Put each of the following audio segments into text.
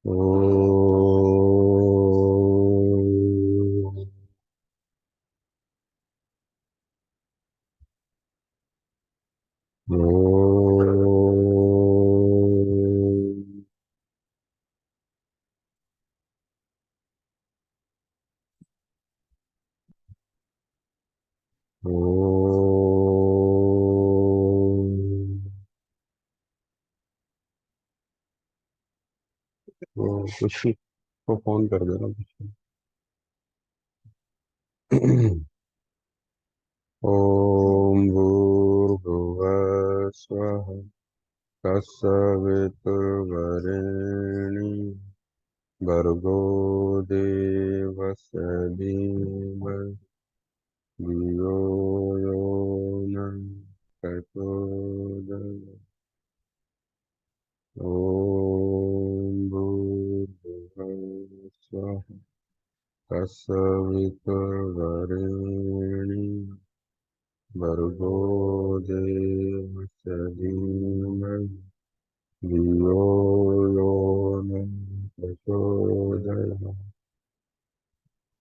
ओम कुछ को फोन कर देना कुछ। ओम भूर्भुवः स्वः तत्सवितुर्वरेण्यं भर्गो देवस्य धीमहि धियो यो न प्रचोदयात्। ओम भूर्भुवः स्वः तत्सवितुर्वरेण्यं भर्गो देवस्य धीमहि धियो यो न प्रचोदयात्।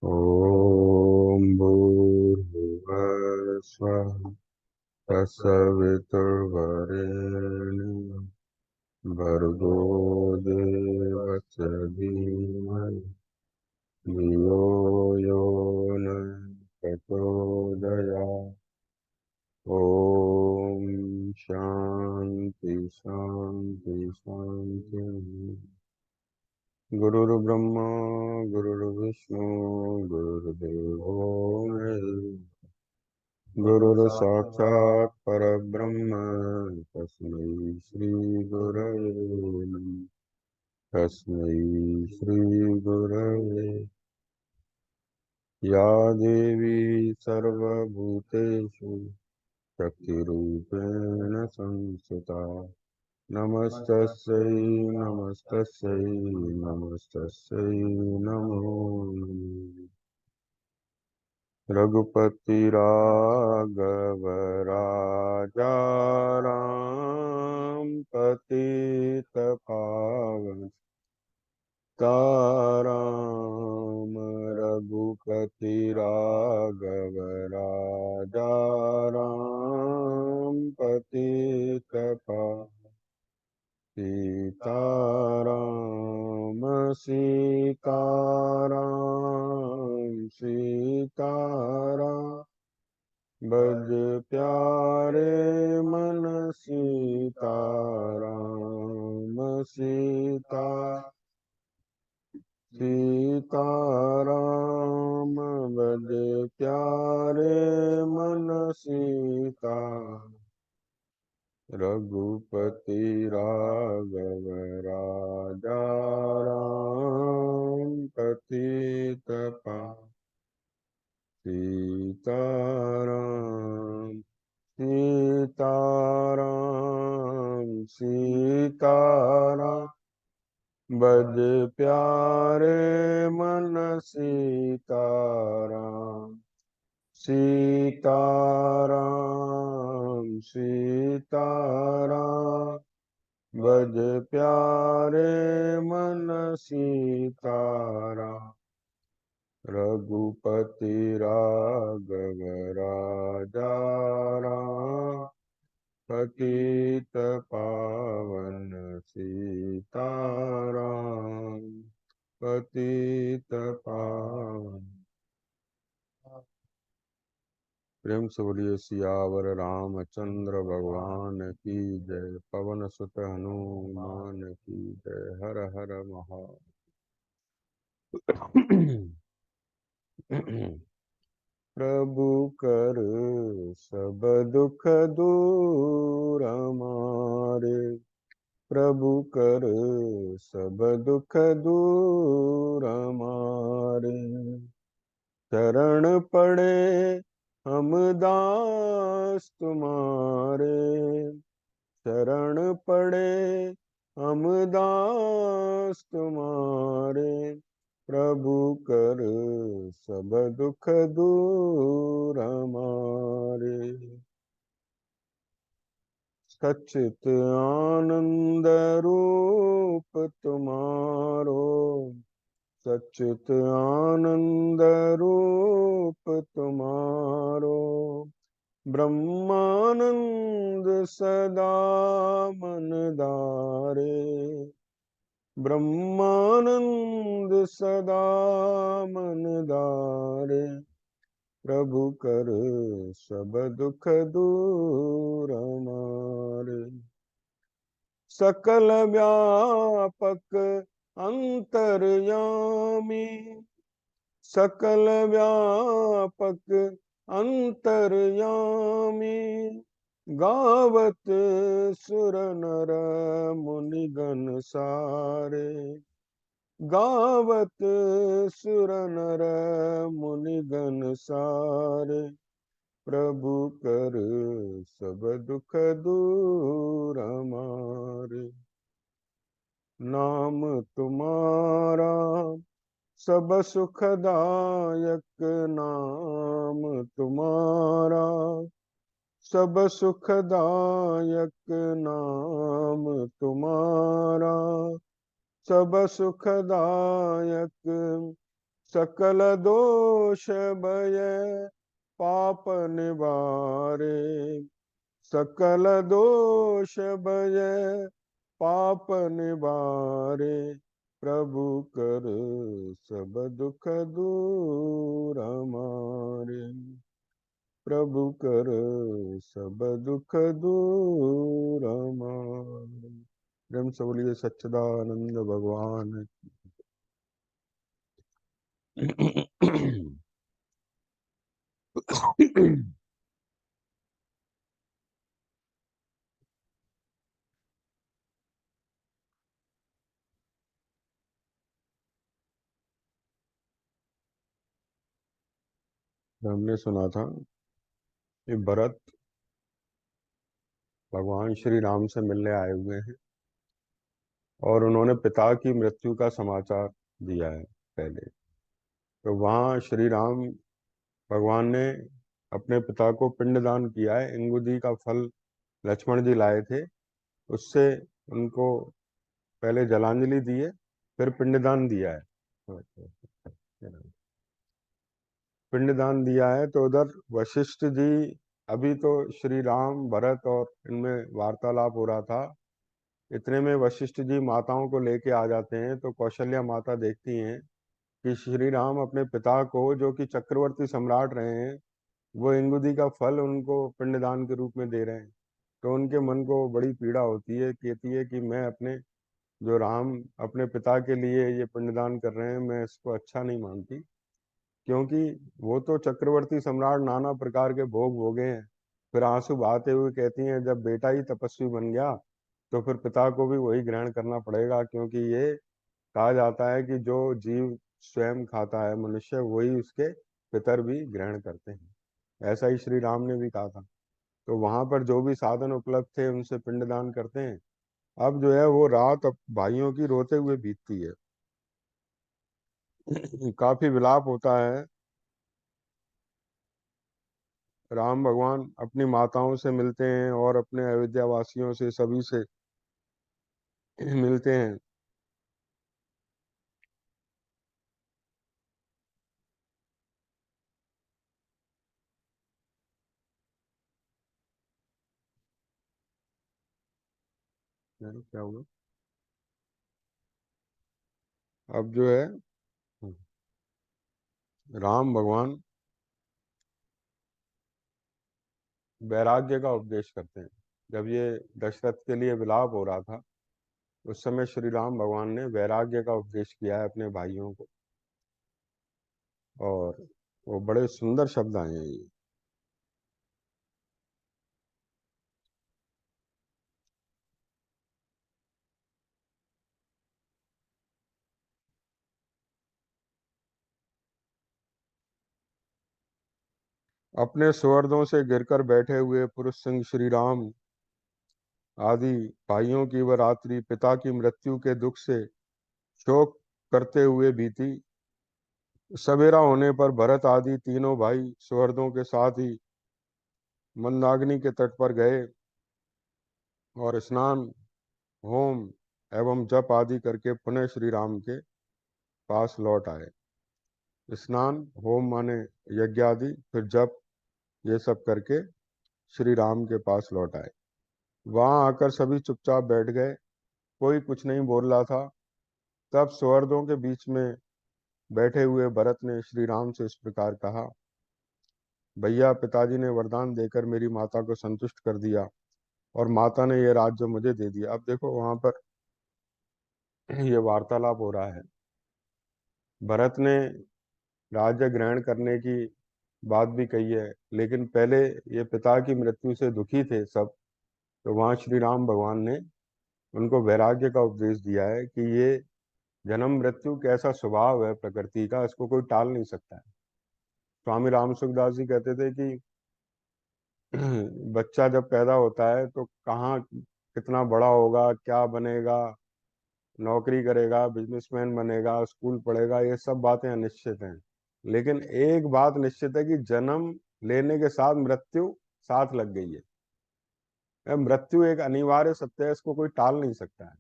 ॐ भूर्भुवः स्वः तत्सवितुर्वरेण्यं भर्गो देवस्य धीमहि धियो यो न प्रचोदयात्। ॐ शान्ति शान्ति शान्ति। गुरुर्ब्रह्मा गुरुर्विष्णु गुरुर्देवो महेश्वरः। गुरुर्साक्षात् परब्रह्म तस्मै श्रीगुरवे नमः। तस्मै श्रीगुरवे। या देवी सर्वभूतेषु शक्तिरूपेण संस्थिता नमस्तस्यै नमस्तस्यै नमस्तस्यै नमो नमः। रघुपतिराघव राजा राम पतित पावन ताराम। रघुपति राघव राजा राम पतित पावन सीताराम सीताराम सीताराम बज प्यारे मन सीताराम सीता सीताराम बज प्यारे मन सीता। रघुपति राघव राजा राम पतित पावन सीताराम सीताराम सीताराम बज प्यारे मन सीताराम सीताराम सीताराम बज प्यारे मन सीताराम। रघुपति राघव राजा राम पतित पावन सीताराम पतित पावन। प्रेम से बोलिए सियावर रामचंद्र भगवान की जय। पवन सुत हनुमान की जय। हर हर महादेव। प्रभु कर सब दुख दूर हमारे। प्रभु कर सब दुख दूर हमारे। शरण पड़े हम दास तुम्हारे। शरण पड़े हम दास तुम्हारे। प्रभु कर सब दुख दूर हमारे। सच्चित आनंद रूप तुम्हारो, सच्चित आनंद रूप तुम्हारो, ब्रह्मानंद सदा मन धारे, ब्रह्मानंद सदा मन धारे, प्रभु कर सब दुख दूर हमारे। सकल व्यापक अंतर्यामी, सकल व्यापक अंतर्यामी, गावत सुर नर मुनिगण सारे, गावत सुर नर मुनिगण सारे, प्रभु कर सब दुख दूर हमारे। नाम तुम्हारा सब सुखदायक, नाम तुम्हारा सब सुखदायक, नाम तुम्हारा सब सुखदायक, सकल दोष भय पाप निवारे, सकल दोष भय पाप निवारे, प्रभु कर सब दुख दूर हमारे, प्रभु कर सब दुख दूर हमारे। प्रेम से बोलिए सच्चिदानंद भगवान। हमने सुना था कि भरत भगवान श्री राम से मिलने आए हुए हैं और उन्होंने पिता की मृत्यु का समाचार दिया है पहले। तो वहाँ श्री राम भगवान ने अपने पिता को पिंडदान किया है। इंगुदी का फल लक्ष्मण जी लाए थे, उससे उनको पहले जलांजलि दी है, फिर पिंडदान दिया है। पिंडदान दिया है। तो उधर वशिष्ठ जी, अभी तो श्री राम भरत और इनमें वार्तालाप हो रहा था, इतने में वशिष्ठ जी माताओं को लेके आ जाते हैं। तो कौशल्या माता देखती हैं कि श्री राम अपने पिता को, जो कि चक्रवर्ती सम्राट रहे हैं, वो इंगुदी का फल उनको पिंडदान के रूप में दे रहे हैं। तो उनके मन को बड़ी पीड़ा होती है, कहती है कि मैं अपने, जो राम अपने पिता के लिए ये पिंडदान कर रहे हैं, मैं इसको अच्छा नहीं मानती, क्योंकि वो तो चक्रवर्ती सम्राट नाना प्रकार के भोग भोगे हैं। फिर आंसू बहाते हुए कहती हैं, जब बेटा ही तपस्वी बन गया तो फिर पिता को भी वही ग्रहण करना पड़ेगा, क्योंकि ये कहा जाता है कि जो जीव स्वयं खाता है मनुष्य, वही उसके पितर भी ग्रहण करते हैं। ऐसा ही श्री राम ने भी कहा था। तो वहां पर जो भी साधन उपलब्ध थे उनसे पिंडदान करते हैं। अब जो है वो रात अब भाइयों की रोते हुए बीतती है। काफी विलाप होता है। राम भगवान अपनी माताओं से मिलते हैं और अपने अयोध्या वासियों से, सभी से मिलते हैं। क्या हुआ? अब जो है राम भगवान वैराग्य का उपदेश करते हैं। जब ये दशरथ के लिए विलाप हो रहा था, उस समय श्री राम भगवान ने वैराग्य का उपदेश किया है अपने भाइयों को, और वो बड़े सुंदर शब्द आए हैं ये। अपने स्वरदों से गिरकर बैठे हुए पुरुष सिंह श्री राम आदि भाइयों की वह रात्रि पिता की मृत्यु के दुख से शोक करते हुए बीती। सवेरा होने पर भरत आदि तीनों भाई स्वरदों के साथ ही मंदाकिनी के तट पर गए। और स्नान, होम एवं जप आदि करके पुनः श्री राम के पास लौट आए। स्नान, होम माने यज्ञ आदि, फिर जप, ये सब करके श्री राम के पास लौट आए। वहां आकर सभी चुपचाप बैठ गए, कोई कुछ नहीं बोल रहा था। तब सुहृदों के बीच में बैठे हुए भरत ने श्री राम से इस प्रकार कहा, भैया, पिताजी ने वरदान देकर मेरी माता को संतुष्ट कर दिया और माता ने यह राज्य मुझे दे दिया। अब देखो वहां पर ये वार्तालाप हो रहा है। भरत ने राज्य ग्रहण करने की बात भी कही है, लेकिन पहले ये पिता की मृत्यु से दुखी थे सब। तो वहां श्री राम भगवान ने उनको वैराग्य का उपदेश दिया है कि ये जन्म मृत्यु कैसा स्वभाव है प्रकृति का, इसको कोई टाल नहीं सकता है। स्वामी राम सुखदास जी कहते थे कि बच्चा जब पैदा होता है तो कहाँ कितना बड़ा होगा, क्या बनेगा, नौकरी करेगा, बिजनेसमैन बनेगा, स्कूल पढ़ेगा, ये सब बातें अनिश्चित हैं। लेकिन एक बात निश्चित है कि जन्म लेने के साथ मृत्यु साथ लग गई है। मृत्यु एक अनिवार्य सत्य है, इसको कोई टाल नहीं सकता है।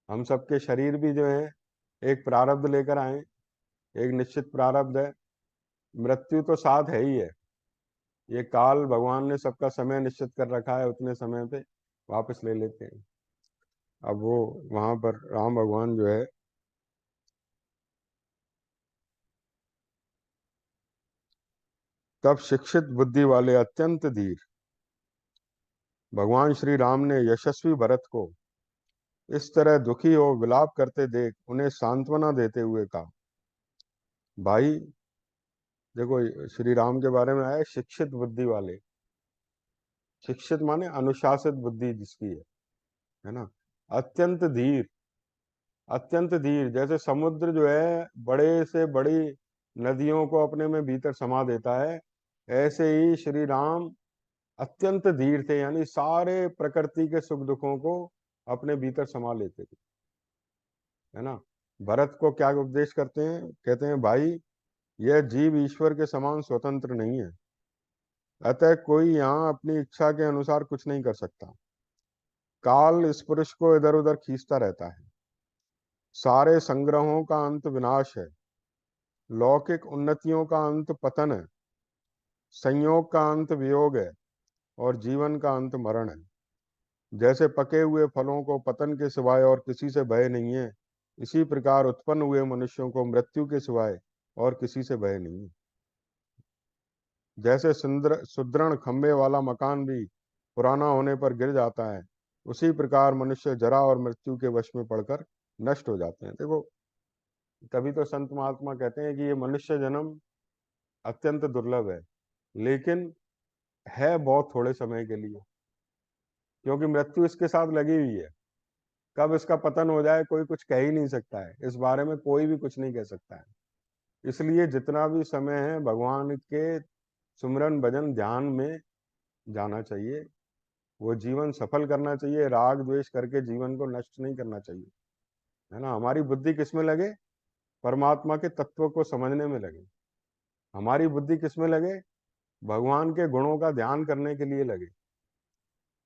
हम सबके शरीर भी जो है एक प्रारब्ध लेकर आए, एक निश्चित प्रारब्ध है। मृत्यु तो साथ है ही है। ये काल भगवान ने सबका समय निश्चित कर रखा है, उतने समय पे वापस ले लेते हैं। अब वो वहां पर राम भगवान जो है, तब शिक्षित बुद्धि वाले अत्यंत धीर भगवान श्री राम ने यशस्वी भरत को इस तरह दुखी और विलाप करते देख उन्हें सांत्वना देते हुए कहा, भाई देखो, श्री राम के बारे में आया शिक्षित बुद्धि वाले। शिक्षित माने अनुशासित बुद्धि जिसकी है ना। अत्यंत धीर, अत्यंत धीर, जैसे समुद्र जो है बड़े से बड़ी नदियों को अपने में भीतर समा देता है, ऐसे ही श्री राम अत्यंत धीर थे, यानी सारे प्रकृति के सुख दुखों को अपने भीतर समा लेते थे, है ना। भरत को क्या उपदेश करते हैं, कहते हैं, भाई यह जीव ईश्वर के समान स्वतंत्र नहीं है, अतः कोई यहाँ अपनी इच्छा के अनुसार कुछ नहीं कर सकता। काल इस पुरुष को इधर उधर खींचता रहता है। सारे संग्रहों का अंत विनाश है, लौकिक उन्नतियों का अंत पतन है, संयोग का अंत वियोग है और जीवन का अंत मरण है। जैसे पके हुए फलों को पतन के सिवाय और किसी से भय नहीं है, इसी प्रकार उत्पन्न हुए मनुष्यों को मृत्यु के सिवाय और किसी से भय नहीं है। जैसे सुदृढ़ खंबे वाला मकान भी पुराना होने पर गिर जाता है, उसी प्रकार मनुष्य जरा और मृत्यु के वश में पड़कर नष्ट हो जाते हैं। देखो, तभी तो संत महात्मा कहते हैं कि ये मनुष्य जन्म अत्यंत दुर्लभ है, लेकिन है बहुत थोड़े समय के लिए, क्योंकि मृत्यु इसके साथ लगी हुई है। कब इसका पतन हो जाए कोई कुछ कह ही नहीं सकता है, इस बारे में कोई भी कुछ नहीं कह सकता है। इसलिए जितना भी समय है भगवान के सुमिरन भजन ध्यान में जाना चाहिए। वो जीवन सफल करना चाहिए, राग द्वेष करके जीवन को नष्ट नहीं करना चाहिए, है ना। हमारी बुद्धि किस में लगे, परमात्मा के तत्व को समझने में लगे। हमारी बुद्धि किस में लगे, भगवान के गुणों का ध्यान करने के लिए लगे।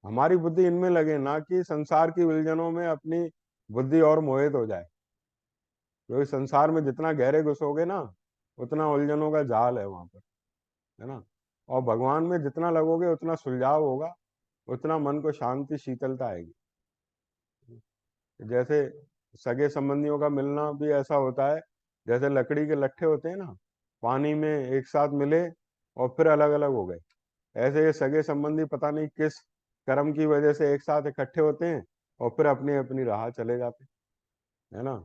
हमारी बुद्धि इनमें लगे, ना कि संसार की उलझनों में अपनी बुद्धि और मोहित हो जाए। क्योंकि संसार में जितना गहरे घुसोगे ना, उतना उलझनों का जाल है वहां पर, है ना। और भगवान में जितना लगोगे उतना सुलझाव होगा, उतना मन को शांति शीतलता आएगी। जैसे सगे संबंधियों का मिलना भी ऐसा होता है, जैसे लकड़ी के लट्ठे होते हैं ना, पानी में एक साथ मिले और फिर अलग अलग हो गए। ऐसे ये सगे संबंधी पता नहीं किस कर्म की वजह से एक साथ इकट्ठे होते हैं और फिर अपनी अपनी राह चले जाते हैं, है ना।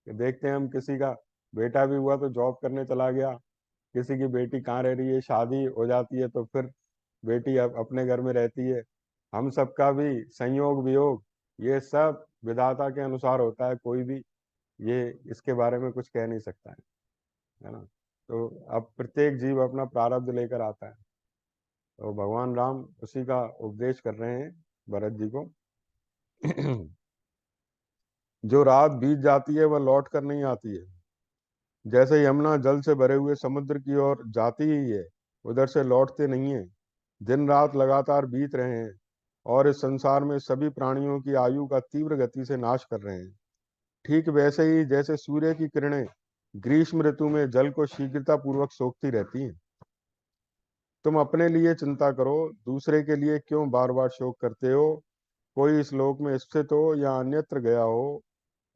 कि देखते हैं हम, किसी का बेटा भी हुआ तो जॉब करने चला गया, किसी की बेटी कहाँ रह रही है, शादी हो जाती है तो फिर बेटी अब अपने घर में रहती है। हम सबका भी संयोग वियोग ये सब विधाता के अनुसार होता है, कोई भी ये इसके बारे में कुछ कह नहीं सकता है ना। तो अब प्रत्येक जीव अपना प्रारब्ध लेकर आता है, तो भगवान राम उसी का उपदेश कर रहे हैं भरत जी को। जो रात बीत जाती है वह लौट कर नहीं आती है, जैसे यमुना जल से भरे हुए समुद्र की ओर जाती ही है, उधर से लौटते नहीं है। दिन रात लगातार बीत रहे हैं, और इस संसार में सभी प्राणियों की आयु का तीव्र गति से नाश कर रहे हैं। ठीक वैसे ही जैसे सूर्य की किरणें ग्रीष्म ऋतु में जल को शीघ्रता पूर्वक सोखती रहती हैं। तुम अपने लिए चिंता करो, दूसरे के लिए क्यों बार बार शोक करते हो। कोई इस लोक में स्थित हो या अन्यत्र गया हो,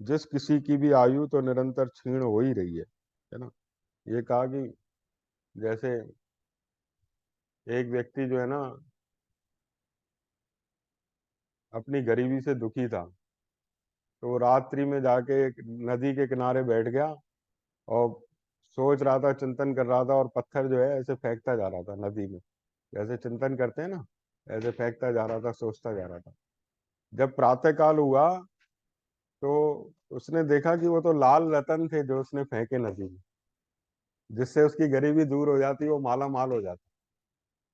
जिस किसी की भी आयु तो निरंतर क्षीण हो ही रही है ना। ये कहा कि जैसे एक व्यक्ति जो है ना अपनी गरीबी से दुखी था, तो वो रात्रि में जाके एक नदी के किनारे बैठ गया और सोच रहा था, चिंतन कर रहा था, और पत्थर जो है ऐसे फेंकता जा रहा था नदी में, जैसे चिंतन करते हैं ना, ऐसे फेंकता जा रहा था, सोचता जा रहा था। जब प्रातः काल हुआ तो उसने देखा कि वो तो लाल रतन थे जो उसने फेंके नदी में, जिससे उसकी गरीबी दूर हो जाती, वो माला माल हो जाता,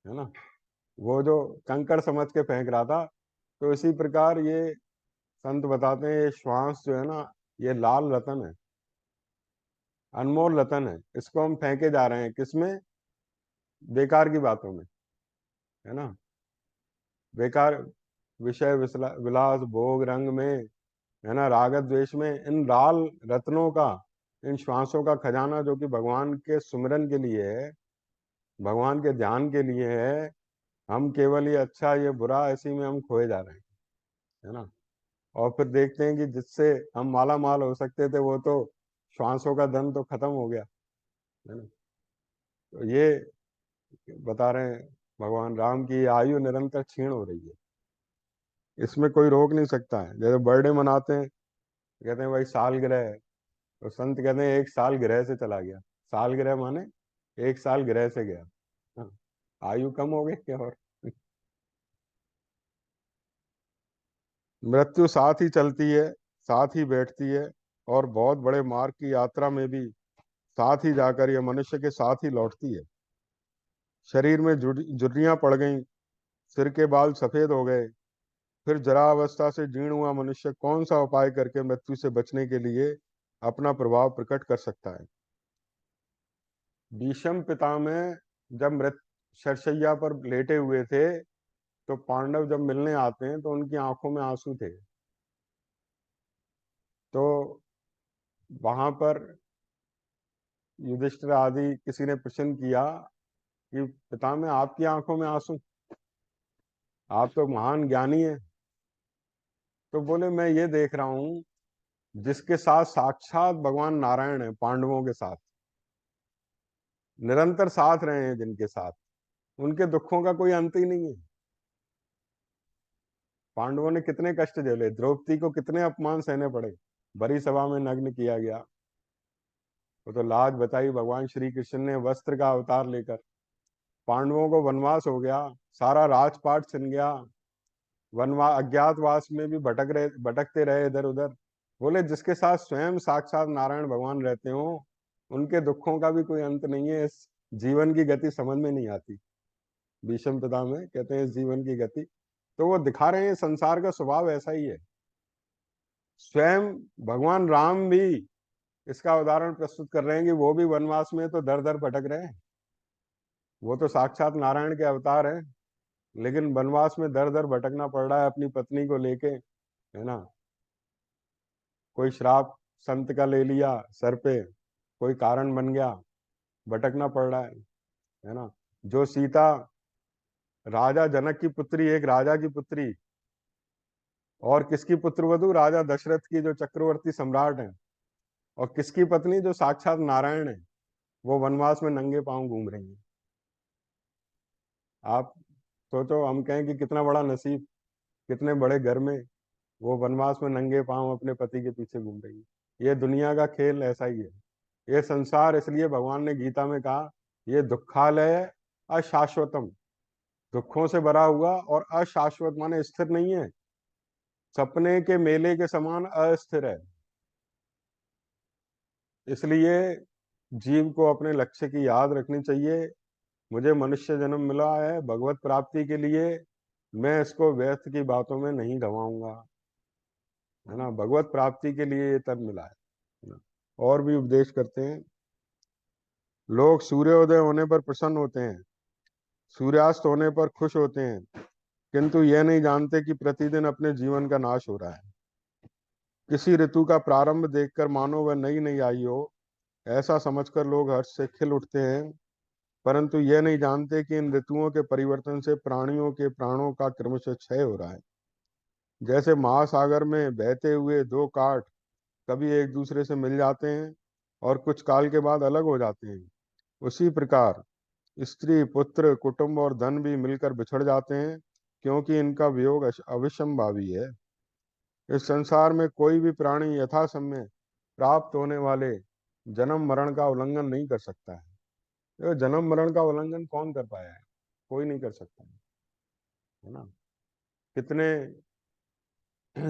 है ना। वो जो कंकड़ समझ के फेंक रहा था। तो इसी प्रकार ये संत बताते हैं, ये श्वास जो है ना, ये लाल रतन है, अनमोल रतन है। इसको हम फेंके जा रहे हैं किसमें? बेकार की बातों में, है ना। बेकार विषय विलास भोग रंग में, है ना, राग द्वेष में। इन लाल रत्नों का, इन श्वासों का खजाना जो कि भगवान के सुमिरन के लिए है, भगवान के ध्यान के लिए है, हम केवल ये अच्छा ये बुरा इसी में हम खोए जा रहे हैं, है ना। और फिर देखते हैं कि जिससे हम माला माल हो सकते थे, वो तो श्वासों का धन तो खत्म हो गया, है ना। तो ये बता रहे हैं भगवान राम की आयु निरंतर क्षीण हो रही है, इसमें कोई रोक नहीं सकता है। जैसे बर्थडे मनाते हैं, कहते हैं भाई सालगिरह है, तो संत कहते हैं एक साल ग्रह से चला गया। सालगिरह माने एक साल ग्रह से गया। हाँ, आयु कम हो गई क्या और। मृत्यु साथ ही चलती है, साथ ही बैठती है, और बहुत बड़े मार्ग की यात्रा में भी साथ ही जाकर यह मनुष्य के साथ ही लौटती है। शरीर में झुर्रियां पड़ गईं, सिर के बाल सफेद हो गए, फिर जरा अवस्था से जीर्ण हुआ मनुष्य कौन सा उपाय करके मृत्यु से बचने के लिए अपना प्रभाव प्रकट कर सकता है। भीष्म पितामह जब मृत शरशैया पर लेटे हुए थे, तो पांडव जब मिलने आते हैं तो उनकी आंखों में आंसू थे। तो वहां पर युधिष्ठिर आदि किसी ने प्रश्न किया कि पितामह आपकी आंखों में आंसू, आप तो महान ज्ञानी हैं। तो बोले मैं ये देख रहा हूँ, जिसके साथ साक्षात भगवान नारायण है, पांडवों के साथ निरंतर साथ रहे हैं, जिनके साथ उनके दुखों का कोई अंत ही नहीं है। पांडवों ने कितने कष्ट झेले, द्रौपदी को कितने अपमान सहने पड़े, बड़ी सभा में नग्न किया गया, वो तो लाज बताई भगवान श्री कृष्ण ने वस्त्र का अवतार लेकर। पांडवों को वनवास हो गया, सारा राजपाट छिन गया, वनवास अज्ञातवास में भी भटकते रहे इधर उधर। बोले जिसके साथ स्वयं साक्षात नारायण भगवान रहते हो, उनके दुखों का भी कोई अंत नहीं है। इस जीवन की गति समझ में नहीं आती। भीष्म पितामह कहते हैं इस जीवन की गति, तो वो दिखा रहे हैं संसार का स्वभाव ऐसा ही है। स्वयं भगवान राम भी इसका उदाहरण प्रस्तुत कर रहे हैं कि वो भी वनवास में तो दर दर भटक रहे हैं। वो तो साक्षात नारायण के अवतार हैं, लेकिन वनवास में दर दर भटकना पड़ रहा है अपनी पत्नी को लेके, है ना। कोई श्राप संत का ले लिया सर पे, कोई कारण बन गया, भटकना पड़ रहा है ना। जो सीता राजा जनक की पुत्री, एक राजा की पुत्री, और किसकी पुत्रवधू, राजा दशरथ की जो चक्रवर्ती सम्राट हैं, और किसकी पत्नी, जो साक्षात नारायण है, वो वनवास में नंगे पांव घूम रही है। आप सोचो, हम कहें कि कितना बड़ा नसीब, कितने बड़े घर में वो वनवास में नंगे पांव अपने पति के पीछे घूम रही है। ये दुनिया का खेल ऐसा ही है। ये संसार, इसलिए भगवान ने गीता में कहा, ये दुखालय अशाश्वतम, दुखों से भरा हुआ और अशाश्वत माने स्थिर नहीं है, सपने के मेले के समान अस्थिर है। इसलिए जीव को अपने लक्ष्य की याद रखनी चाहिए। मुझे मनुष्य जन्म मिला है भगवत प्राप्ति के लिए, मैं इसको व्यर्थ की बातों में नहीं गंवाऊंगा, है ना। भगवत प्राप्ति के लिए ये तन मिला है ना। और भी उपदेश करते हैं। लोग सूर्योदय होने पर प्रसन्न होते हैं, सूर्यास्त होने पर खुश होते हैं, किंतु यह नहीं जानते कि प्रतिदिन अपने जीवन का नाश हो रहा है। किसी ऋतु का प्रारंभ देखकर मानो वह नई नई आई हो, ऐसा समझकर लोग हर्ष से खिल उठते हैं, परंतु यह नहीं जानते कि इन ऋतुओं के परिवर्तन से प्राणियों के प्राणों का क्रमशः क्षय हो रहा है। जैसे महासागर में बहते हुए दो काठ कभी एक दूसरे से मिल जाते हैं और कुछ काल के बाद अलग हो जाते हैं, उसी प्रकार स्त्री, पुत्र, कुटुंब और धन भी मिलकर बिछड़ जाते हैं, क्योंकि इनका वियोग अविसंभावी है। इस संसार में कोई भी प्राणी यथा समय प्राप्त होने वाले जन्म मरण का उल्लंघन नहीं कर सकता है। तो जन्म मरण का उल्लंघन कौन कर पाया है? कोई नहीं कर सकता है ना। कितने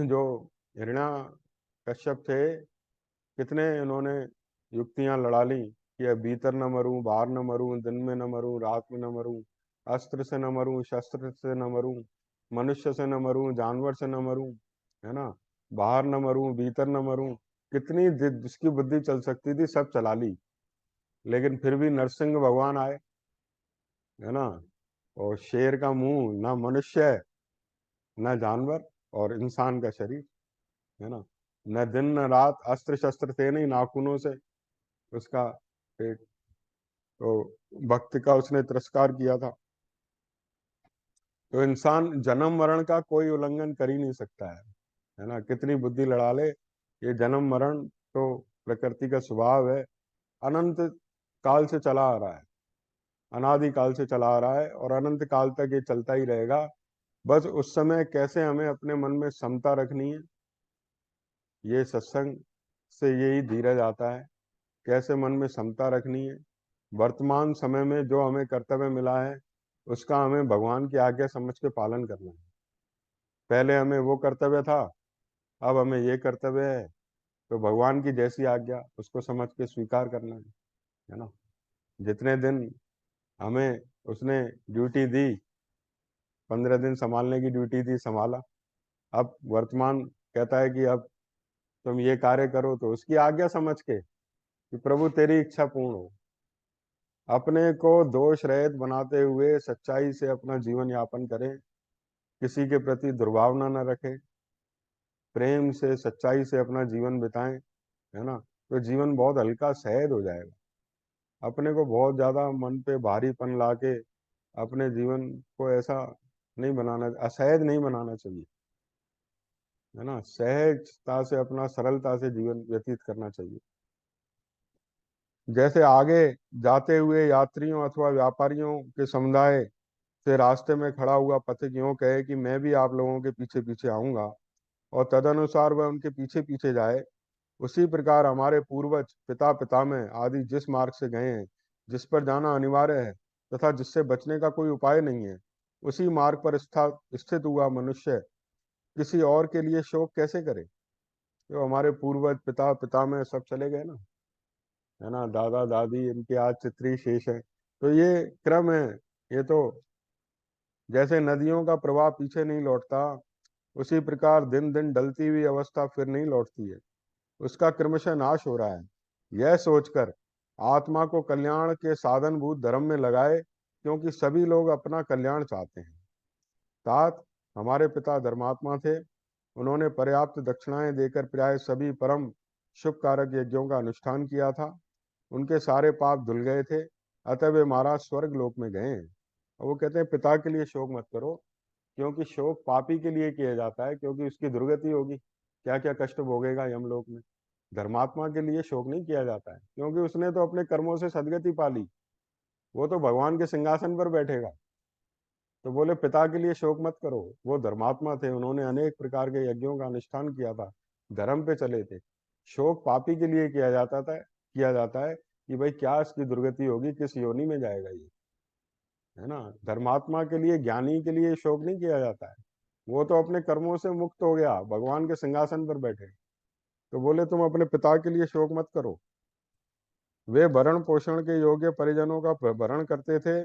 जो हिरण्या कश्यप थे, कितने इन्होंने युक्तियां लड़ा ली कि अब भीतर न मरूं, बाहर न मरूं, दिन में न मरूं, रात में न मरूं, अस्त्र से न मरूं, शस्त्र से न मरूं, मनुष्य से न मरूं, जानवर से न मरूं, है ना, बाहर न मरूं, भीतर न मरूं। कितनी जिसकी बुद्धि चल सकती थी सब चला ली, लेकिन फिर भी नरसिंह भगवान आए, है ना। और शेर का मुंह, ना मनुष्य है, ना जानवर, और इंसान का शरीर, है ना। न दिन न रात, अस्त्र शस्त्र थे नहीं, नाखूनों से उसका पेट, तो भक्त का उसने तिरस्कार किया था। तो इंसान जन्म मरण का कोई उल्लंघन कर ही नहीं सकता है ना। कितनी बुद्धि लड़ा ले, ये जन्म मरण तो प्रकृति का स्वभाव है, अनंत काल से चला आ रहा है, अनादि काल से चला आ रहा है, और अनंत काल तक ये चलता ही रहेगा। बस उस समय कैसे हमें अपने मन में समता रखनी है, ये सत्संग से यही धीरज आता है। कैसे मन में समता रखनी है, वर्तमान समय में जो हमें कर्तव्य मिला है उसका हमें भगवान की आज्ञा समझ के पालन करना है। पहले हमें वो कर्तव्य था, अब हमें ये कर्तव्य है, तो भगवान की जैसी आज्ञा उसको समझ के स्वीकार करना है ना। जितने दिन हमें उसने ड्यूटी दी, 15 दिन संभालने की ड्यूटी दी, संभाला। अब वर्तमान कहता है कि अब तुम ये कार्य करो, तो उसकी आज्ञा समझ के कि प्रभु तेरी इच्छा पूर्ण हो। अपने को दोष रहित बनाते हुए सच्चाई से अपना जीवन यापन करें, किसी के प्रति दुर्भावना न रखें, प्रेम से सच्चाई से अपना जीवन बिताएं, है ना। तो जीवन बहुत हल्का सहज हो जाएगा। अपने को बहुत ज्यादा मन पे भारीपन लाके अपने जीवन को ऐसा नहीं बनाना, असहज नहीं बनाना चाहिए, है ना। सहजता से अपना, सरलता से जीवन व्यतीत करना चाहिए। जैसे आगे जाते हुए यात्रियों अथवा व्यापारियों के समुदाय से रास्ते में खड़ा हुआ पथिक यूं कहे कि मैं भी आप लोगों के पीछे पीछे आऊंगा, और तदनुसार वह उनके पीछे पीछे जाए, उसी प्रकार हमारे पूर्वज पिता पितामह आदि जिस मार्ग से गए हैं, जिस पर जाना अनिवार्य है तथा जिससे बचने का कोई उपाय नहीं है, उसी मार्ग पर स्थित हुआ मनुष्य किसी और के लिए शोक कैसे करे? जो हमारे पूर्वज पिता पितामह सब चले गए ना, है ना, दादा दादी, इनके आज चित्री शेष है। तो ये क्रम है। ये तो जैसे नदियों का प्रवाह पीछे नहीं लौटता, उसी प्रकार दिन दिन ढलती हुई अवस्था फिर नहीं लौटती है, उसका क्रमशः नाश हो रहा है। यह सोचकर आत्मा को कल्याण के साधनभूत धर्म में लगाए, क्योंकि सभी लोग अपना कल्याण चाहते हैं। तात हमारे पिता धर्मात्मा थे, उन्होंने पर्याप्त दक्षिणाएं देकर प्राय सभी परम शुभ कारक यज्ञों का अनुष्ठान किया था। उनके सारे पाप धुल गए थे, अतः वे महाराज स्वर्ग लोक में गए हैं। और वो कहते हैं पिता के लिए शोक मत करो, क्योंकि शोक पापी के लिए किया जाता है, क्योंकि उसकी दुर्गति होगी, क्या क्या कष्ट भोगेगा यमलोक में। धर्मात्मा के लिए शोक नहीं किया जाता है, क्योंकि उसने तो अपने कर्मों से सदगति पा ली, वो तो भगवान के सिंहासन पर बैठेगा। तो बोले पिता के लिए शोक मत करो, वो धर्मात्मा थे, उन्होंने अनेक प्रकार के यज्ञों का अनुष्ठान किया था, धर्म पे चले थे। शोक पापी के लिए किया जाता है कि भाई क्या इसकी दुर्गति होगी, किस योनि में जाएगा ये, है ना। धर्मात्मा के लिए, ज्ञानी के लिए शोक नहीं किया जाता है, वो तो अपने कर्मों से मुक्त हो गया, भगवान के सिंहासन पर बैठे। तो बोले तुम अपने पिता के लिए शोक मत करो। वे भरण पोषण के योग्य परिजनों का भरण करते थे,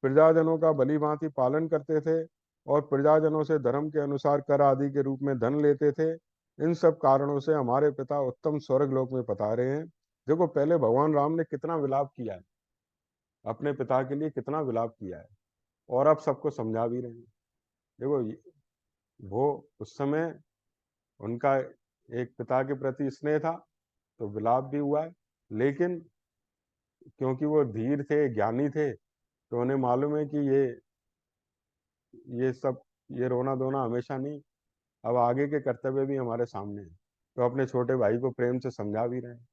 प्रजाजनों का भली भांति पालन करते थे, और प्रजाजनों से धर्म के अनुसार कर आदि के रूप में धन लेते थे। इन सब कारणों से हमारे पिता उत्तम स्वर्ग लोक में पधारे हैं। देखो पहले भगवान राम ने कितना विलाप किया है, अपने पिता के लिए कितना विलाप किया है, और अब सबको समझा भी रहे हैं। देखो वो उस समय उनका एक पिता के प्रति स्नेह था, तो विलाप भी हुआ है। लेकिन क्योंकि वो धीर थे, ज्ञानी थे, तो उन्हें मालूम है कि ये सब, ये रोना धोना हमेशा नहीं, अब आगे के कर्तव्य भी हमारे सामने हैं। तो अपने छोटे भाई को प्रेम से समझा भी रहे हैं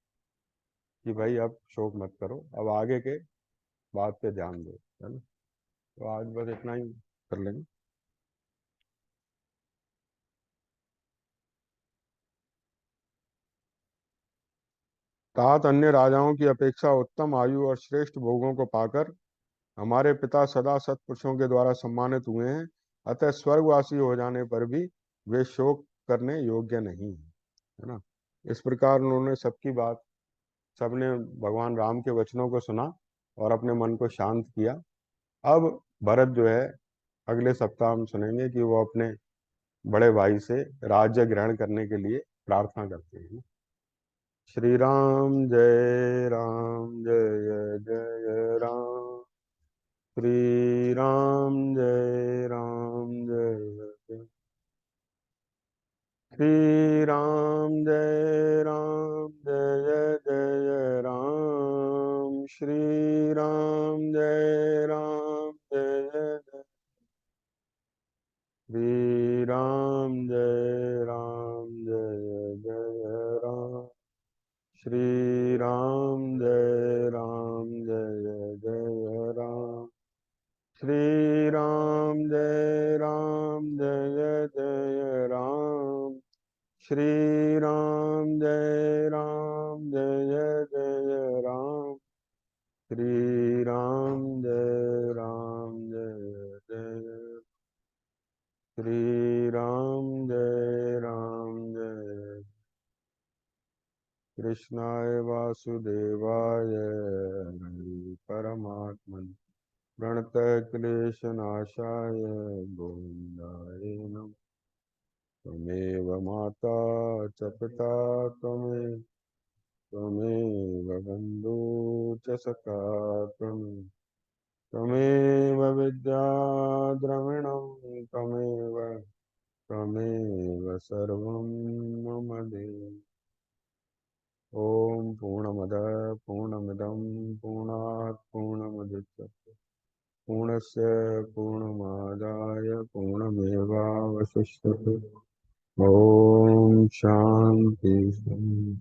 कि भाई अब शोक मत करो, अब आगे के बात पे ध्यान दो, है ना। तो आज बस इतना ही कर लेंगे। तात अन्य राजाओं की अपेक्षा उत्तम आयु और श्रेष्ठ भोगों को पाकर हमारे पिता सदा सत्पुरुषों के द्वारा सम्मानित हुए हैं। अतः स्वर्गवासी हो जाने पर भी वे शोक करने योग्य नहीं है, है ना। इस प्रकार उन्होंने सबकी बात, सबने भगवान राम के वचनों को सुना और अपने मन को शांत किया। अब भरत जो है, अगले सप्ताह हम सुनेंगे कि वो अपने बड़े भाई से राज्य ग्रहण करने के लिए प्रार्थना करते हैं। श्री राम जय जय राम। श्री राम जय जय। श्री राम जय जय राम। श्री राम जय जय। श्री राम जय जय राम। श्री राम जय राम। श्री राम जय राम। श्री राम जय राम। श्री राम जय राम। श्री राम जय राम। कृष्णाय वासुदेवाय परमात्मने प्रणतक्लेशनाशाय गोविन्दाय नमः। त्वमेव माता च पिता त्वमेव बन्धु च सखा त्वमेव विद्या द्रविणं त्वमेव सर्वं मम देव। ॐ पूर्णमदः पूर्णमिदं पूर्णात् पूर्णमुदच्यते पूर्णस्य पूर्णमादाय पूर्णमेवावशिष्यते। ॐ शान्ति शान्ति।